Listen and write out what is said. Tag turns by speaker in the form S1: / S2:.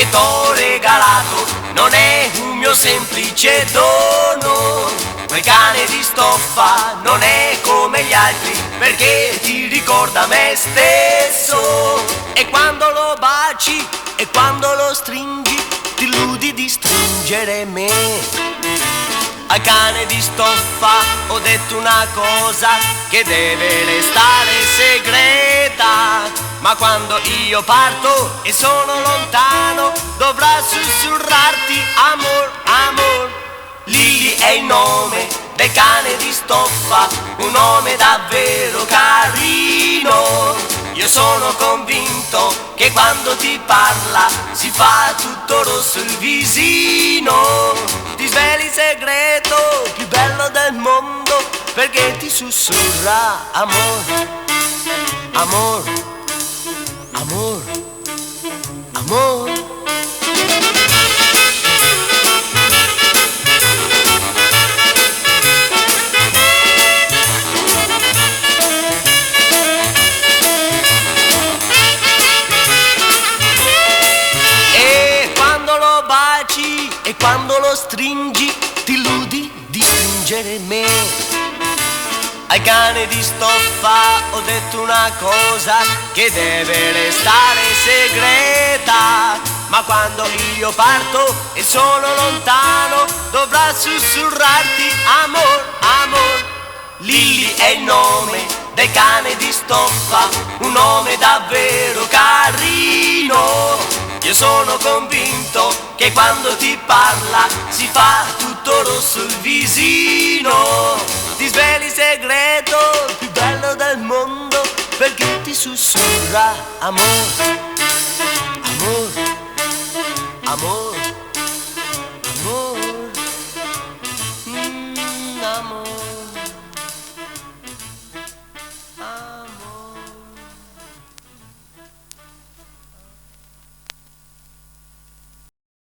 S1: che t'ho regalato non è un mio semplice dono. Quel cane di stoffa non è come gli altri, perché ti ricorda me stesso. E quando lo baci e quando lo stringi, ti illudi di stringere me. Al cane di stoffa ho detto una cosa che deve restare segreta, ma quando io parto e sono lontano dovrà sussurrarti amor, amor. Lily è il nome del cane di stoffa, un nome davvero carino. Io sono convinto che quando ti parla si fa tutto rosso il visino. Ti sveli il segreto più bello del mondo, perché ti sussurra amor, amor, amor, amor. E quando lo stringi ti illudi di stringere me. Al cane di stoffa ho detto una cosa che deve restare segreta, ma quando io parto e sono lontano dovrà sussurrarti amor, amor. Lily è il nome del cane di stoffa, un nome davvero carino. Io sono convinto che quando ti parla si fa tutto rosso il visino. Ti sveli il segreto più bello del mondo, perché ti sussurra amor.